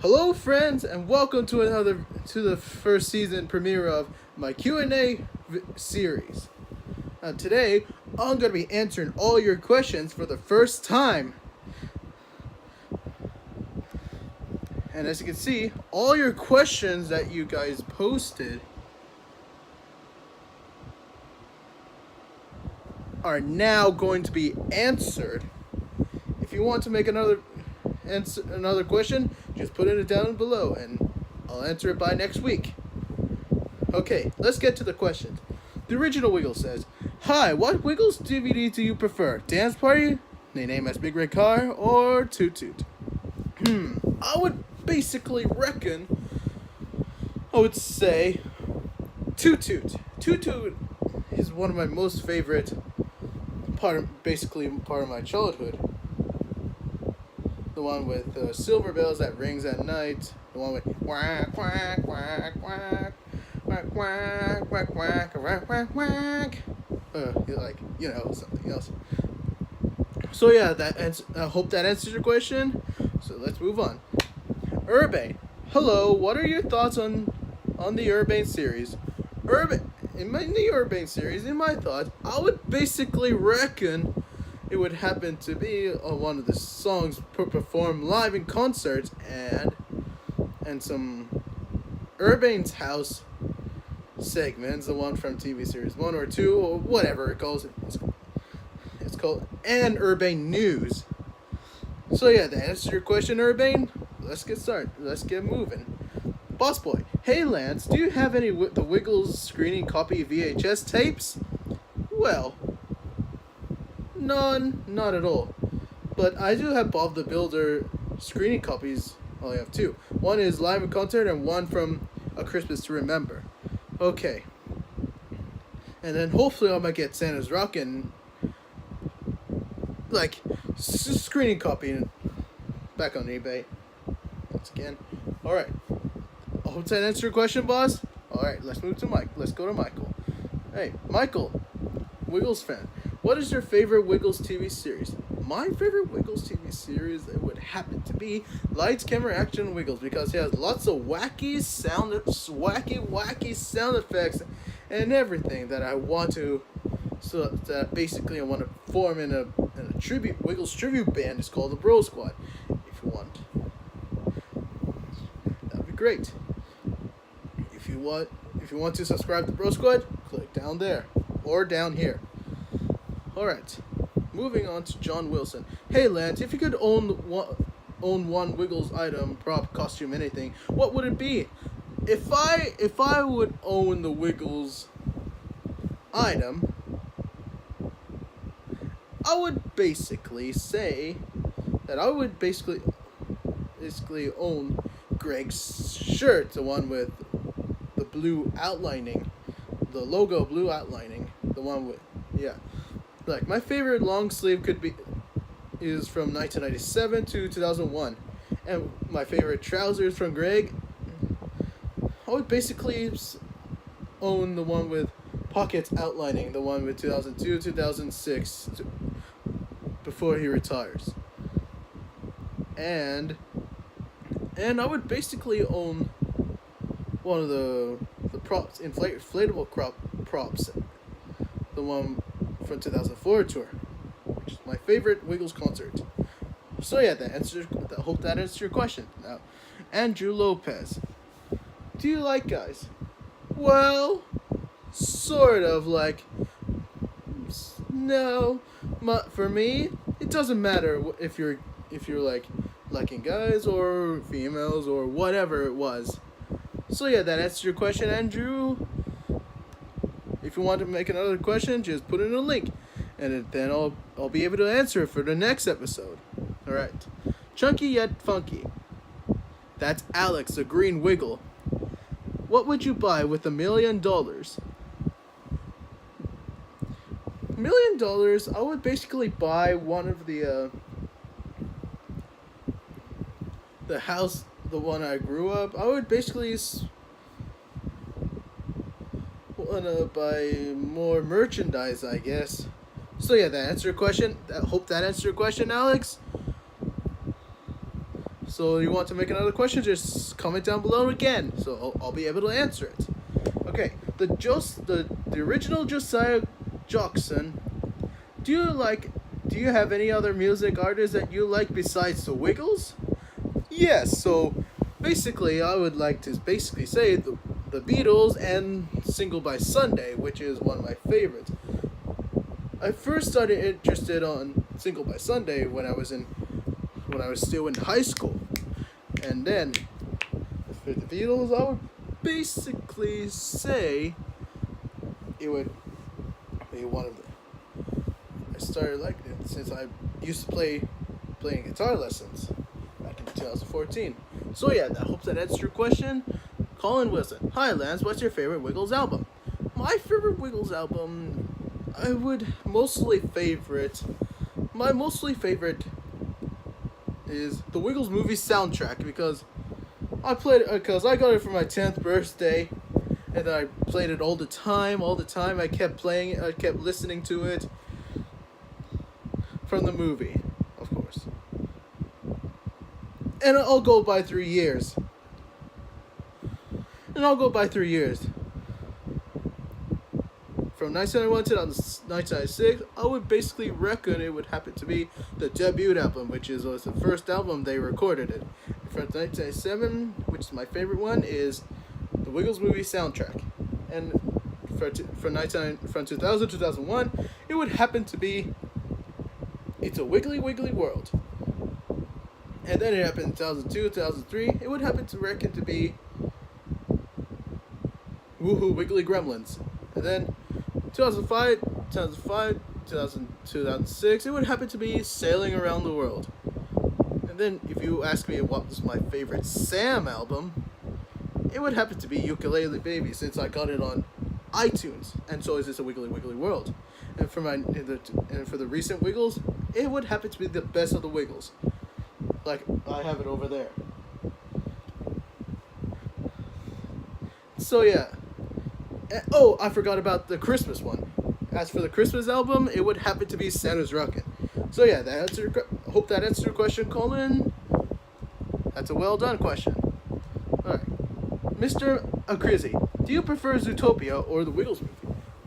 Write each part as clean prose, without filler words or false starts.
Hello, friends, and welcome to the first season premiere of my Q&A series. Today, I'm going to be answering all your questions for the first time. And as you can see, all your questions that you guys posted are now going to be answered. If you want to make another question, just put it down below and I'll answer it by next week. Okay, let's get to the questions. The original Wiggles says, "Hi, what Wiggles DVD do you prefer? Dance Party, They Name As Big Red Car, or Toot Toot?" I would basically I would say Toot Toot. Toot Toot is one of my most favorite part of my childhood. The one with silver bells that rings at night. The one with quack quack quack quack quack quack quack quack quack quack quack. Something else. So yeah, I hope that answers your question. So let's move on. Urbane, hello. What are your thoughts on the Urbane series? In the Urbane series, in my thoughts, I would basically reckon it would happen to be one of the songs performed live in concerts and some Urbane's House segments, the one from TV series 1 or 2 or whatever it calls it. It's called and Urbane News. So yeah, to answer your question, Urbane, let's get started. Let's get moving. Boss Boy, hey Lance, do you have any the Wiggles screening copy VHS tapes? Well, none, not at all. But I do have Bob the Builder screening copies. I only have two. One is live in concert and one from A Christmas to Remember. Okay. And then hopefully I might get Santa's Rockin' screening copy back on eBay. Once again. Alright. I hope that answered your question, boss. Alright, let's move to Mike. Let's go to Michael. Hey, Michael, Wiggles fan. What is your favorite Wiggles TV series? My favorite Wiggles TV series, it would happen to be Lights, Camera, Action, Wiggles, because it has lots of wacky sound effects and everything that I want to. So that basically I want to form in a Wiggles tribute band. It's called the Bro Squad. If you want, that'd be great. If you want to subscribe to Bro Squad, click down there or down here. Alright, moving on to John Wilson. Hey Lance, if you could own one Wiggles item, prop, costume, anything, what would it be? If I would own the Wiggles item, I would basically say that I would basically own Greg's shirt, the one with the blue outlining, the logo blue outlining, the one with, yeah. Like, my favorite long sleeve is from 1997 to 2001. And my favorite trousers from Greg, I would basically own the one with pockets outlining, the one with 2002, 2006, before he retires. And I would basically own one of the props, inflatable props, the one from 2004 tour, which is my favorite Wiggles concert. So yeah, I hope that answers your question. Now, Andrew Lopez, do you like guys? Well, sort of like. No, for me, it doesn't matter if you're liking guys or females or whatever it was. So yeah, that answers your question, Andrew. If you want to make another question, just put in a link, and then I'll be able to answer it for the next episode. All right, Chunky Yet Funky. That's Alex, the Green Wiggle. What would you buy with $1 million? $1 million, I would basically buy one of the house, the one I grew up. I would basically wanna buy more merchandise, I guess. So yeah, that answered your question. I hope that answered your question, Alex. So So you want to make another question? Just comment down below again, so I'll be able to answer it. Okay, the original Josiah Jackson. Do you have any other music artists that you like besides the Wiggles? Yes. So basically, I would like to say the Beatles and Single by Sunday, which is one of my favorites. I first started interested on Single by Sunday when I was still in high school, and then for the Beatles, I would basically say it would be one of the. I started liking it since I used to playing guitar lessons back in 2014. So yeah, I hope that answers your question. Colin Wilson. Hi Lance, what's your favorite Wiggles album? My favorite Wiggles album, I would mostly favorite. My mostly favorite is the Wiggles movie soundtrack because I got it for my 10th birthday, and I played it all the time. I kept playing it. I kept listening to it from the movie, of course. And I'll go by 3 years. From 1991 to 1996, I would basically reckon it would happen to be the debut album, which was the first album they recorded it. From 1997, which is my favorite one, is the Wiggles movie soundtrack. And from 2000 to 2001, it would happen to be It's a Wiggly Wiggly World. And then it happened in 2002, 2003, it would happen to reckon to be Woohoo Wiggly Gremlins. And then 2005, 2006, it would happen to be Sailing Around the World. And then if you ask me what was my favorite Sam album, it would happen to be Ukulele Baby, since I got it on iTunes, and so is It's a Wiggly Wiggly World. And for the recent Wiggles, it would happen to be the best of the Wiggles. Like, I have it over there. So yeah. Oh, I forgot about the Christmas one. As for the Christmas album, it would happen to be Santa's Rocket. So yeah, hope that answered your question, Colin. That's a well done question. Alright. Mr. Akrizi, do you prefer Zootopia or the Wiggles movie?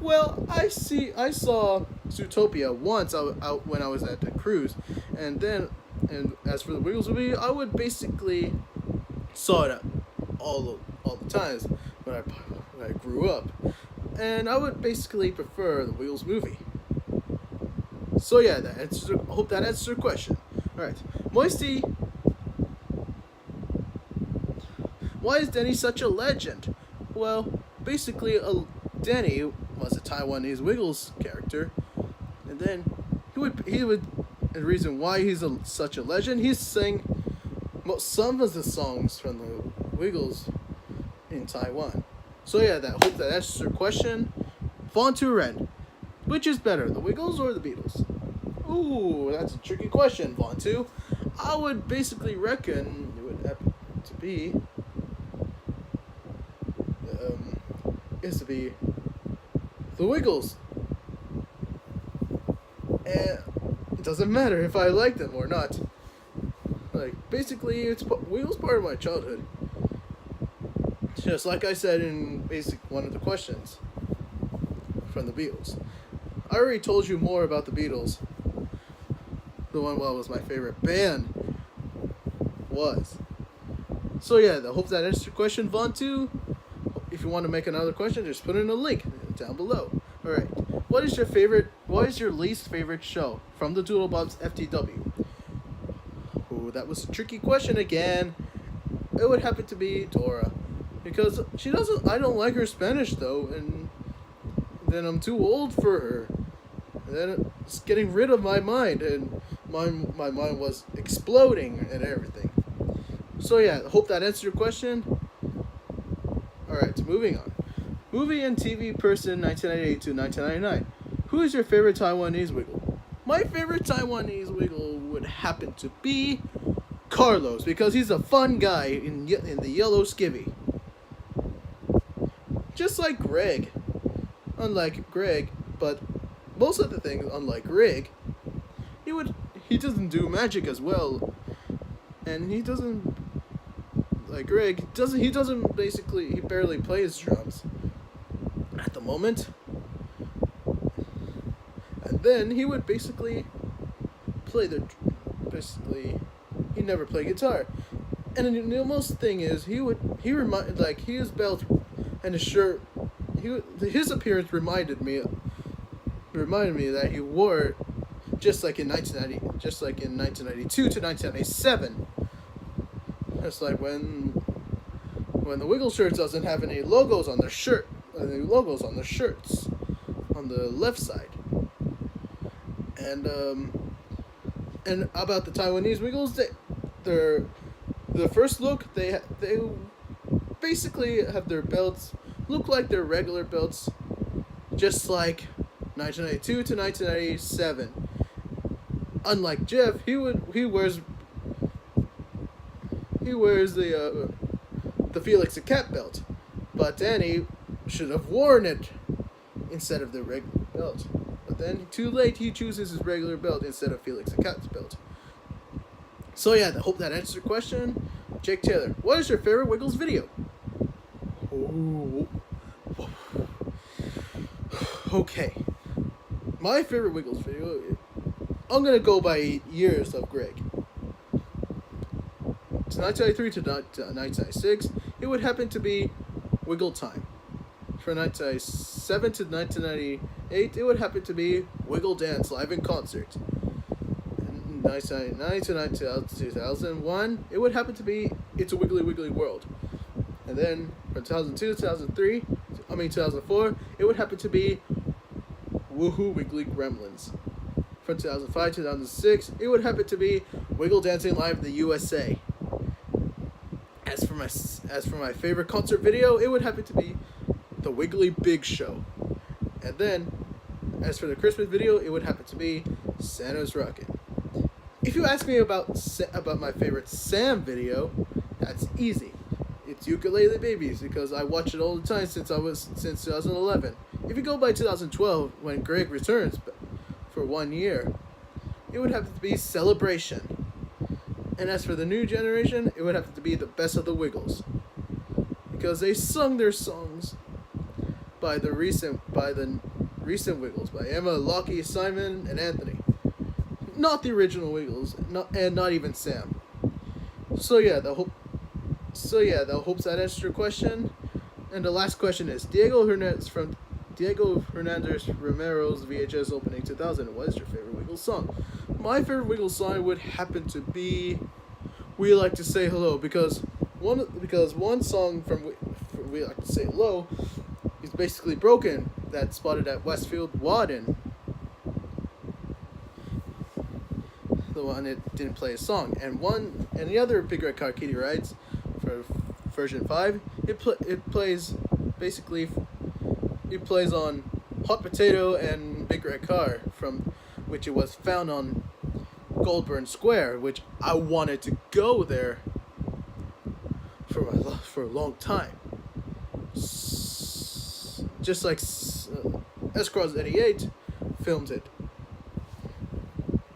Well, I saw Zootopia once out when I was at the cruise, and as for the Wiggles movie, I would basically saw it all the times when I grew up, and I would basically prefer the Wiggles movie. So yeah, I hope that answers your question. All right, Moisty, why is Denny such a legend? Well, basically, Denny was a Taiwanese Wiggles character, and then he would. And the reason why he's such a legend, he sang some of the songs from the Wiggles in Taiwan. So yeah, hope that answers your question. Vaughn Ren, which is better, the Wiggles or the Beatles? Ooh, that's a tricky question, Vaughn 2. I would basically reckon it would happen to be the Wiggles. And it doesn't matter if I like them or not. Like, basically, Wiggles part of my childhood. Just like I said in one of the questions from the Beatles. I already told you more about the Beatles. The one was my favorite band was. So yeah, I hope that answers your question, Vaughn 2. If you want to make another question, just put in a link down below. Alright. What is your least favorite show from the Doodlebobs FTW? Ooh, that was a tricky question again. It would happen to be Dora. Because I don't like her Spanish though, and then I'm too old for her. And then it's getting rid of my mind, and my mind was exploding and everything. So yeah, hope that answers your question. Alright, moving on. Movie and TV person 1998 to 1999. Who is your favorite Taiwanese Wiggle? My favorite Taiwanese Wiggle would happen to be Carlos, because he's a fun guy in the yellow skivvy. Just like Greg. Unlike Greg, but most of the things, unlike Greg, he doesn't do magic as well and he doesn't like Greg. He barely plays drums at the moment, and then he would basically he never played guitar. And the most thing is his belt and his shirt, his appearance reminded me that he wore it just like in 1992 to 1997. It's like when the Wiggle shirt doesn't have any logos on their shirt, any logos on their shirts on the left side. And about the Taiwanese Wiggles, the first look, they basically have their belts look like their regular belts, just like 1992 to 1997. Unlike Jeff, he wears the Felix the Cat belt, but Danny should have worn it instead of the regular belt. But then, too late, he chooses his regular belt instead of Felix the Cat's belt. So yeah, I hope that answers your question. Jake Taylor, what is your favorite Wiggles video? Oh. Okay. My favorite Wiggles video, I'm going to go by years of Greg. To 1993 to 1996, it would happen to be Wiggle Time. For 1997 to 1998, it would happen to be Wiggle Dance Live in Concert. 1999 to 2001, it would happen to be It's a Wiggly Wiggly World. And then from 2002 to 2004, it would happen to be Woohoo Wiggly Gremlins. From 2005 to 2006, it would happen to be Wiggle Dancing Live in the USA. As for my favorite concert video, it would happen to be the Wiggly Big Show. And then, as for the Christmas video, it would happen to be Santa's Rocket. If you ask me about my favorite Sam video, that's easy. It's Ukulele Babies, because I watch it all the time since 2011. If you go by 2012, when Greg returns for 1 year, it would have to be Celebration. And as for the new generation, it would have to be the Best of the Wiggles, because they sung their songs by the recent Wiggles, by Emma, Lockie, Simon, and Anthony. Not the original Wiggles, not even Sam. So yeah, the hopes that answers your question. And the last question is Diego Hernandez Romero's VHS opening 2000. What is your favorite Wiggles song? My favorite Wiggles song would happen to be "We Like to Say Hello," because one song from "We Like to Say Hello" is basically broken. That's spotted at Westfield Wadden. The one it didn't play a song, and the other Big Red Car Kitty Rides for version 5, it plays on Hot Potato and Big Red Car, from which it was found on Goldburn Square, which I wanted to go there for a long time. Just like S-Cross 88 filmed it.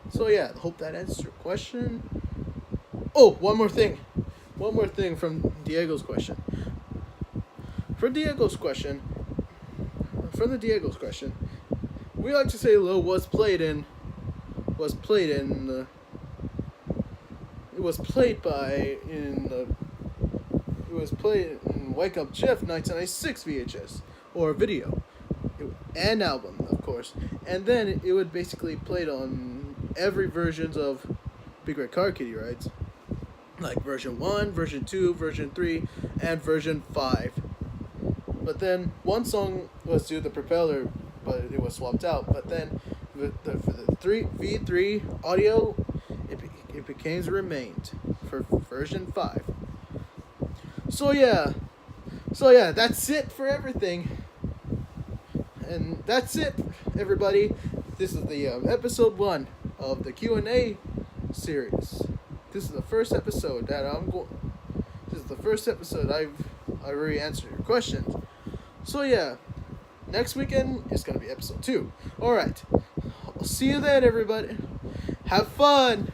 So yeah, I hope that answers your question. Oh, one more thing from Diego's question. From the Diego's question, "We Like to Say Hello" was played in Wake Up Jeff 1996 VHS or video, and album, of course. And then it would basically played on every versions of Big Red Car Kitty Rides, like version 1, version 2, version 3, and version 5. But then one song was due to the propeller, but it was swapped out. But then for the V3 audio, it became remained for version 5. So yeah, that's it for everything. And that's it, everybody. This is the episode 1 of the Q&A series. This is the first episode I've already answered your questions. So yeah, next weekend is gonna be episode 2. All right, I'll see you then, everybody. Have fun.